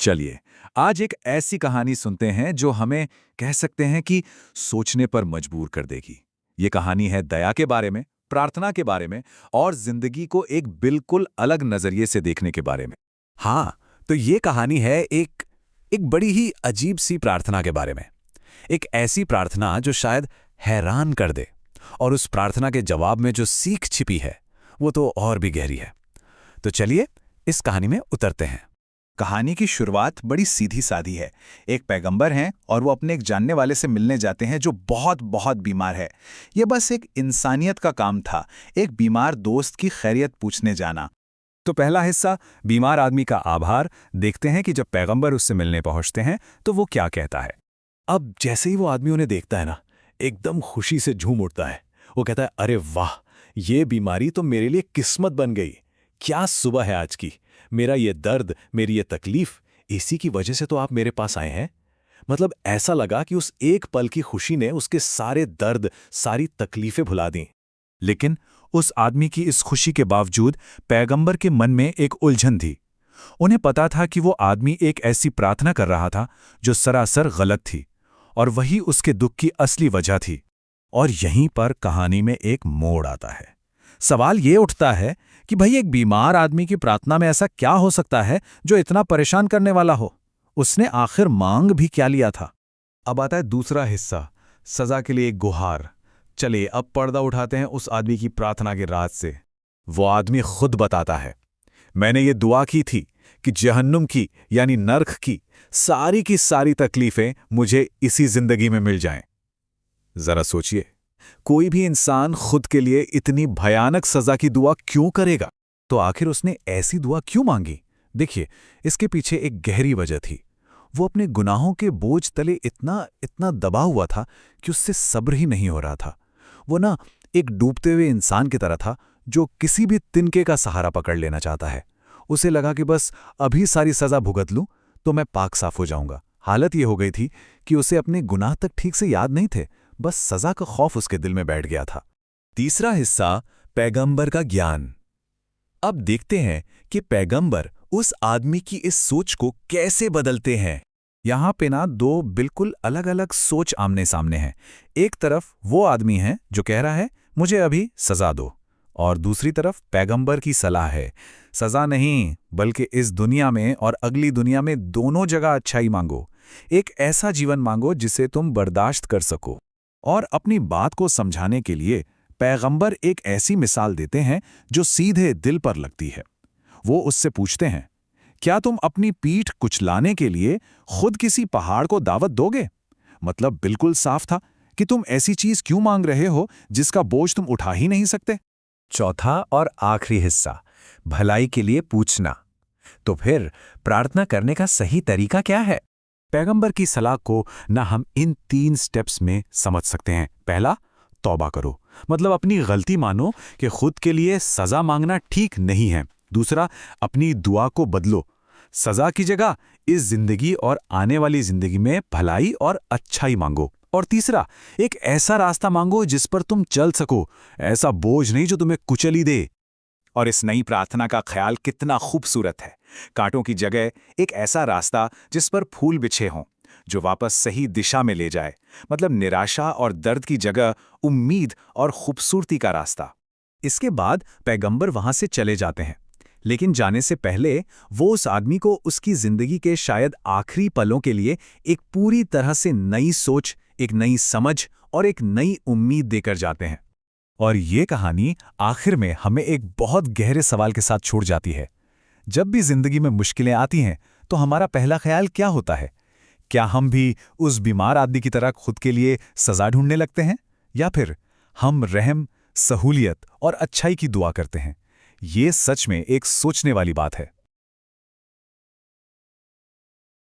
चलिए, आज एक ऐसी कहानी सुनते हैं जो हमें कह सकते हैं कि सोचने पर मजबूर कर देगी। ये कहानी है दया के बारे में, प्रार्थना के बारे में और जिंदगी को एक बिल्कुल अलग नजरिए से देखने के बारे में। हाँ, तो ये कहानी है एक एक बड़ी ही अजीब सी प्रार्थना के बारे में। एक ऐसी प्रार्थना जो शायद हैरान कर दे, और उस प्रार्थना के जवाब में जो सीख छिपी है वो तो और भी गहरी है। तो चलिए इस कहानी में उतरते हैं। कहानी की शुरुआत बड़ी सीधी सादी है। एक पैगंबर हैं और वो अपने एक जानने वाले से मिलने जाते हैं जो बहुत बहुत बीमार है। ये बस एक इंसानियत का काम था, एक बीमार दोस्त की खैरियत पूछने जाना। तो पहला हिस्सा, बीमार आदमी का आभार, देखते हैं कि जब पैगंबर उससे मिलने पहुंचते हैं तो वो क्या कहता है। अब जैसे ही वो आदमी उन्हें देखता है ना, एकदम खुशी से झूम उठता है। वो कहता है, अरे वाह, ये बीमारी तो मेरे लिए किस्मत बन गई। क्या सुबह है आज की। मेरा ये दर्द, मेरी ये तकलीफ, इसी की वजह से तो आप मेरे पास आए हैं। मतलब ऐसा लगा कि उस एक पल की खुशी ने उसके सारे दर्द, सारी तकलीफें भुला दी। लेकिन उस आदमी की इस खुशी के बावजूद पैगंबर के मन में एक उलझन थी। उन्हें पता था कि वो आदमी एक ऐसी प्रार्थना कर रहा था जो सरासर गलत थी, और वही उसके दुख की असली वजह थी। और यहीं पर कहानी में एक मोड़ आता है। सवाल ये उठता है कि भाई, एक बीमार आदमी की प्रार्थना में ऐसा क्या हो सकता है जो इतना परेशान करने वाला हो? उसने आखिर मांग भी क्या लिया था? अब आता है दूसरा हिस्सा, सजा के लिए एक गुहार। चलिए अब पर्दा उठाते हैं उस आदमी की प्रार्थना के राज से। वो आदमी खुद बताता है, मैंने ये दुआ की थी कि जहन्नुम की यानी नर्क की सारी तकलीफें मुझे इसी जिंदगी में मिल जाएं। जरा सोचिए, कोई भी इंसान खुद के लिए इतनी भयानक सजा की दुआ क्यों करेगा? तो आखिर उसने ऐसी दुआ क्यों मांगी? देखिए, इसके पीछे एक गहरी वजह थी। वो अपने गुनाहों के बोझ तले इतना दबा हुआ था कि उससे सब्र ही नहीं हो रहा था। वो ना एक डूबते हुए इंसान की तरह था जो किसी भी तिनके का सहारा पकड़ लेना चाहता है। उसे लगा कि बस अभी सारी सजा भुगत लूं तो मैं पाक साफ हो जाऊंगा। हालत ये हो गई थी कि उसे अपने गुनाह तक ठीक से याद नहीं थे, बस सजा का खौफ उसके दिल में बैठ गया था। तीसरा हिस्सा, पैगंबर का ज्ञान। अब देखते हैं कि पैगंबर उस आदमी की इस सोच को कैसे बदलते हैं। यहाँ पे ना दो बिल्कुल अलग अलग सोच आमने सामने हैं। एक तरफ वो आदमी है जो कह रहा है मुझे अभी सजा दो, और दूसरी तरफ पैगंबर की सलाह है, सजा नहीं बल्कि इस दुनिया में और अगली दुनिया में दोनों जगह अच्छाई मांगो। एक ऐसा जीवन मांगो जिसे तुम बर्दाश्त कर सको। और अपनी बात को समझाने के लिए पैगंबर एक ऐसी मिसाल देते हैं जो सीधे दिल पर लगती है। वो उससे पूछते हैं, क्या तुम अपनी पीठ कुचलाने के लिए खुद किसी पहाड़ को दावत दोगे? मतलब बिल्कुल साफ था कि तुम ऐसी चीज क्यों मांग रहे हो जिसका बोझ तुम उठा ही नहीं सकते। चौथा और आखिरी हिस्सा, भलाई के लिए पूछना। तो फिर प्रार्थना करने का सही तरीका क्या है? पैगंबर की सलाह को ना हम इन 3 स्टेप्स में समझ सकते हैं। पहला, तौबा करो, मतलब अपनी गलती मानो कि खुद के लिए सजा मांगना ठीक नहीं है। दूसरा, अपनी दुआ को बदलो, सजा की जगह इस जिंदगी और आने वाली जिंदगी में भलाई और अच्छाई मांगो। और तीसरा, एक ऐसा रास्ता मांगो जिस पर तुम चल सको, ऐसा बोझ नहीं जो तुम्हें कुचल ही दे। और इस नई प्रार्थना का ख्याल कितना खूबसूरत है। कांटों की जगह एक ऐसा रास्ता जिस पर फूल बिछे हों, जो वापस सही दिशा में ले जाए। मतलब निराशा और दर्द की जगह उम्मीद और खूबसूरती का रास्ता। इसके बाद पैगंबर वहां से चले जाते हैं, लेकिन जाने से पहले वो उस आदमी को उसकी जिंदगी के शायद आखिरी पलों के लिए एक पूरी तरह से नई सोच, एक नई समझ और एक नई उम्मीद देकर जाते हैं। और ये कहानी आखिर में हमें एक बहुत गहरे सवाल के साथ छोड़ जाती है। जब भी जिंदगी में मुश्किलें आती हैं तो हमारा पहला ख्याल क्या होता है? क्या हम भी उस बीमार आदमी की तरह खुद के लिए सजा ढूंढने लगते हैं, या फिर हम रहम, सहूलियत और अच्छाई की दुआ करते हैं? ये सच में एक सोचने वाली बात है।